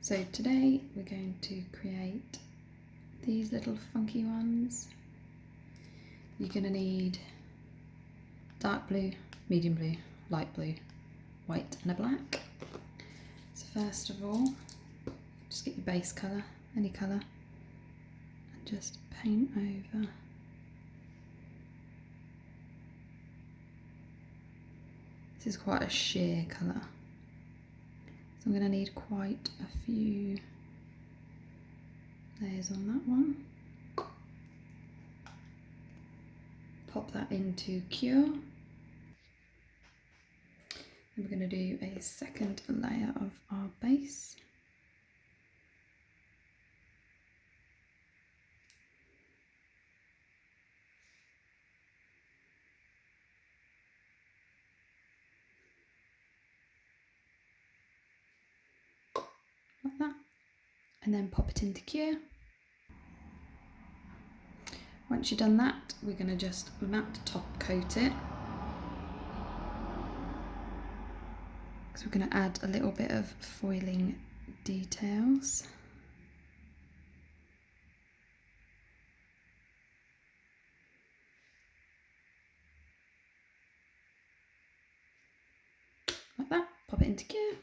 So today we're going to create these little funky ones. You're going to need dark blue, medium blue, light blue, white and a black. So first of all, just get your base colour, any colour, and just paint over. This is quite a sheer colour, so I'm going to need quite a few layers on that one. Pop that into cure. Then we're going to do a second layer of our base. Like that, and then pop it into cure. Once you've done that, we're going to just matte top coat it, because we're going to add a little bit of foiling details. Like that, pop it into cure.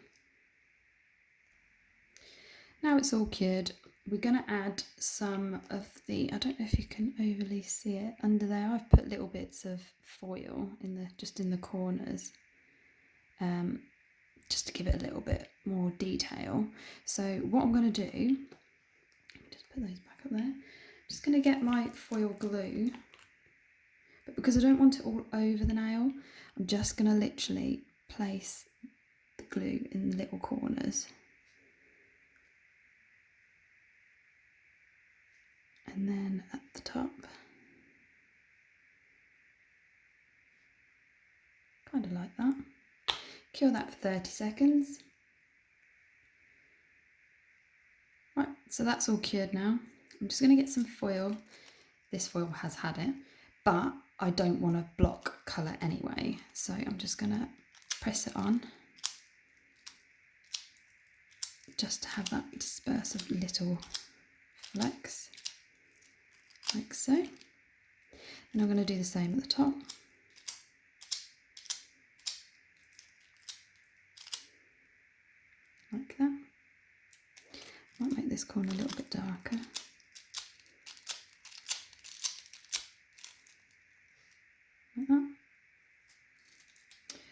Now it's all cured, we're going to add some of the, I don't know if you can overly see it under there, I've put little bits of foil in just in the corners, just to give it a little bit more detail. So what I'm going to do, just put those back up there, I'm just going to get my foil glue, but because I don't want it all over the nail, I'm just going to literally place the glue in the little corners. And then at the top, kind of like that. Cure that for 30 seconds. Right, so that's all cured now. I'm just going to get some foil. This foil has had it, but I don't want to block colour anyway. So I'm just going to press it on, just to have that disperse of little flecks, like so. And I'm going to do the same at the top. Like that. Might make this corner a little bit darker. Like that.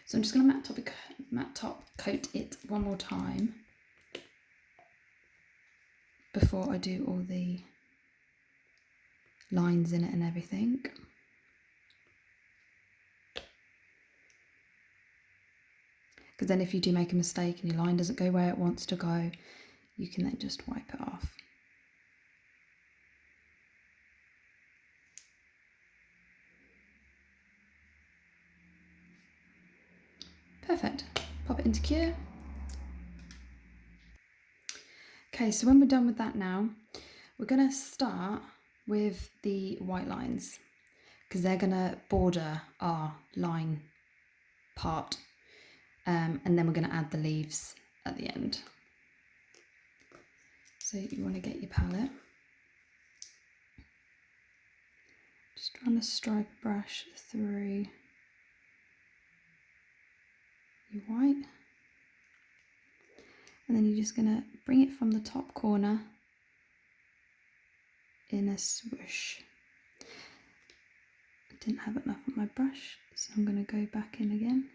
So I'm just going to matte top coat it one more time before I do all the lines in it and everything. Because then if you do make a mistake and your line doesn't go where it wants to go, you can then just wipe it off. Perfect. Pop it into cure. Okay, so when we're done with that now, we're going to start with the white lines, because they're going to border our line part, and then we're going to add the leaves at the end. So you want to get your palette, just run a stripe brush through your white, and then you're just going to bring it from the top corner in a swoosh. I didn't have enough on my brush, so I'm going to go back in again,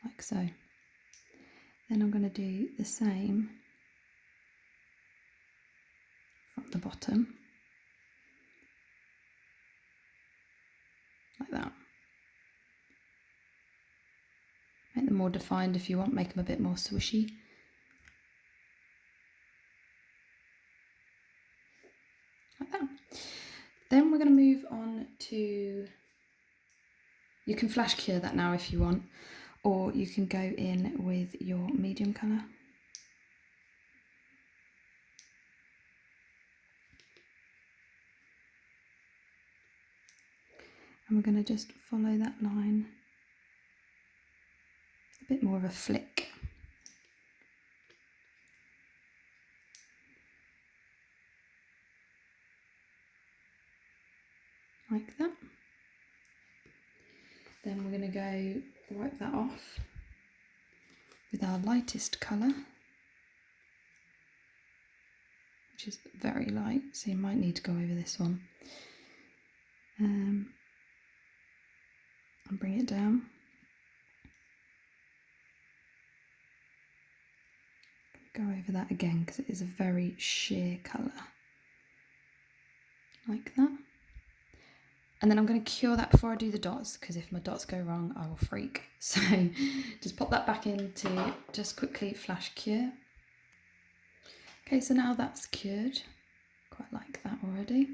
like so. Then I'm going to do the same from the bottom, like that. Make them more defined if you want, make them a bit more swishy. Like that. Then we're going to move on to, you can flash cure that now if you want, or you can go in with your medium colour. And we're going to just follow that line, a bit more of a flick. like that. Then we're going to go wipe that off with our lightest colour, which is very light, so you might need to go over this one. And bring it down. Go over that again because it is a very sheer colour, like that. And then I'm going to cure that before I do the dots, because if my dots go wrong I will freak. So just pop that back into just quickly flash cure. Okay, so now that's cured, quite like that already.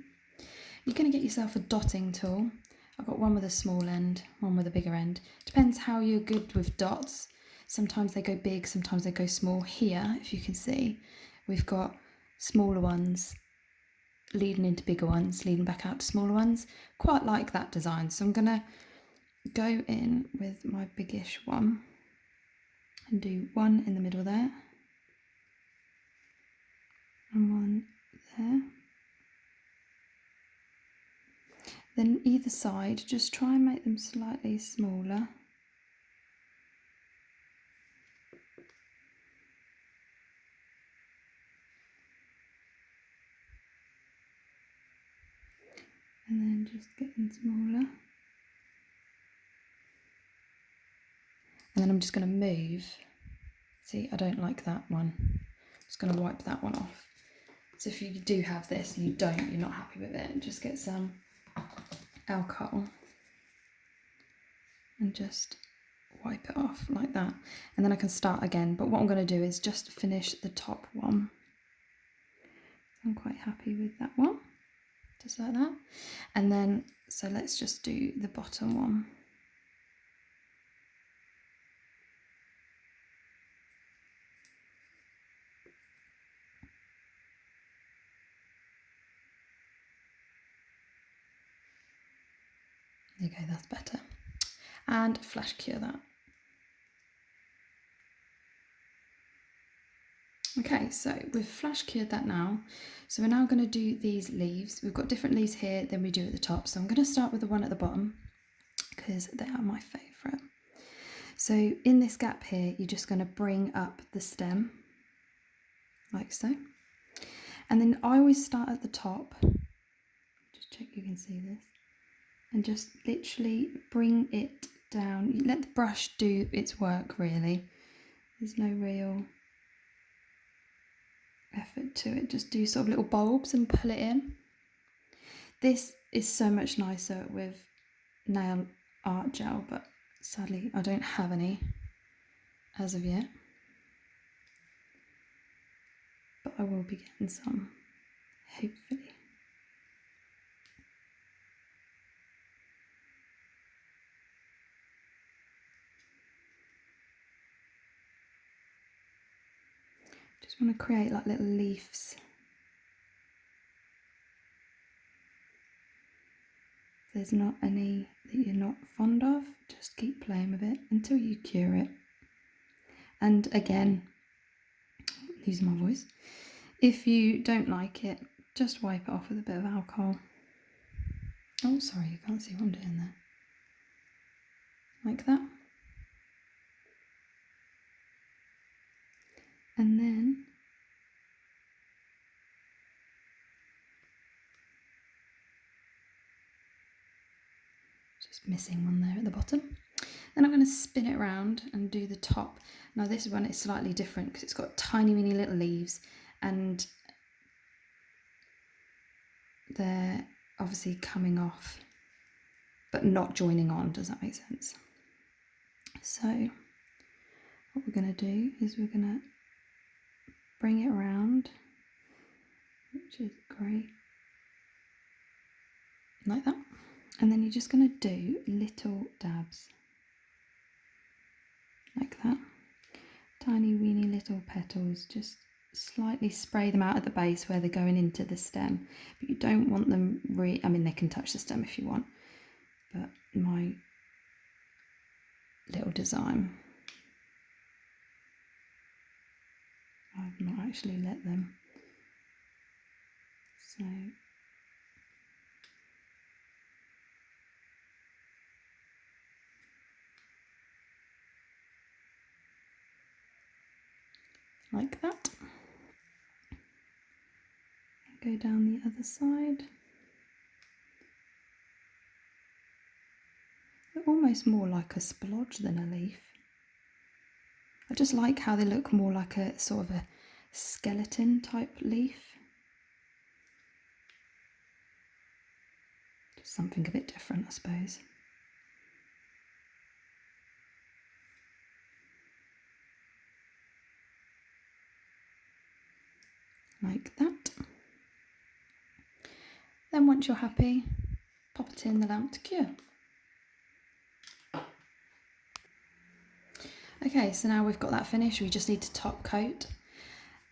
You're going to get yourself a dotting tool. I've got one with a small end, one with a bigger end. Depends how you're good with dots. Sometimes they go big, sometimes they go small. Here, if you can see, we've got smaller ones leading into bigger ones, leading back out to smaller ones. Quite like that design. So I'm going to go in with my biggish one and do one in the middle there. And one there. Then either side, just try and make them slightly smaller. And then just getting smaller. And then I'm just going to move. See, I don't like that one. I'm just going to wipe that one off. So if you do have this and you're not happy with it, just get some alcohol and just wipe it off like that. And then I can start again. But what I'm going to do is just finish the top one. I'm quite happy with that one. Just like that. And then, so let's just do the bottom one. There you go, that's better. And flash cure that. Okay, so we've flash cured that now. So we're now going to do these leaves. We've got different leaves here than we do at the top. So I'm going to start with the one at the bottom because they are my favourite. So in this gap here, you're just going to bring up the stem like so. And then I always start at the top. Just check you can see this. And just literally bring it down. You let the brush do its work really. There's no real effort to it. Just do sort of little bulbs and pull it in. This is so much nicer with nail art gel, but sadly I don't have any as of yet. But I will be getting some, hopefully. Just want to create like little leaves. If there's not any that you're not fond of, just keep playing with it until you cure it. And again, losing my voice, if you don't like it, just wipe it off with a bit of alcohol. Oh, sorry, you can't see what I'm doing there. Like that. And then just missing one there at the bottom. Then I'm going to spin it around and do the top. Now this one is slightly different because it's got tiny weeny little leaves and they're obviously coming off but not joining on. Does that make sense? So what we're going to do is we're going to bring it around, which is great, like that. And then you're just going to do little dabs like that. Tiny weeny little petals, just slightly spray them out at the base where they're going into the stem, but you don't want them I mean, they can touch the stem if you want, but my little design, I've not actually let them, so like that. Go down the other side. They're almost more like a splodge than a leaf. I just like how they look more like a sort of a skeleton type leaf. Just something a bit different, I suppose. Like that. Then once you're happy, pop it in the lamp to cure. Okay, so now we've got that finished, we just need to top coat.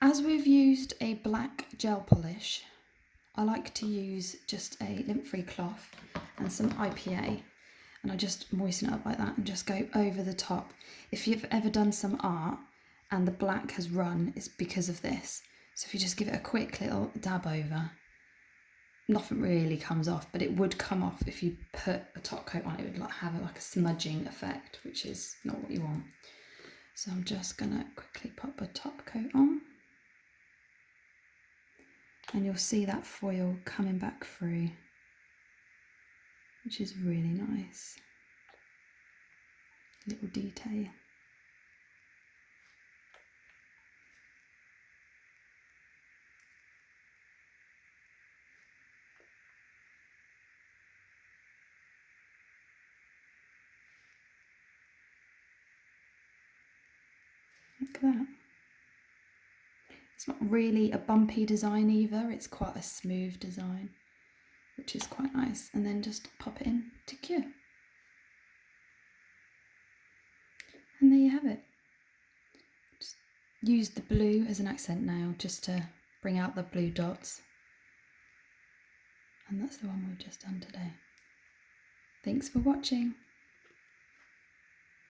As we've used a black gel polish, I like to use just a lint-free cloth and some IPA, and I just moisten it up like that and just go over the top. If you've ever done some art and the black has run, it's because of this. So if you just give it a quick little dab over, nothing really comes off, but it would come off if you put a top coat on. It would have like a smudging effect, which is not what you want. So I'm just gonna quickly pop a top coat on, and you'll see that foil coming back through, which is really nice. Little detail. Like that. It's not really a bumpy design either, it's quite a smooth design, which is quite nice. And then just pop it in to cure. And there you have it. Just use the blue as an accent nail just to bring out the blue dots. And that's the one we've just done today. Thanks for watching.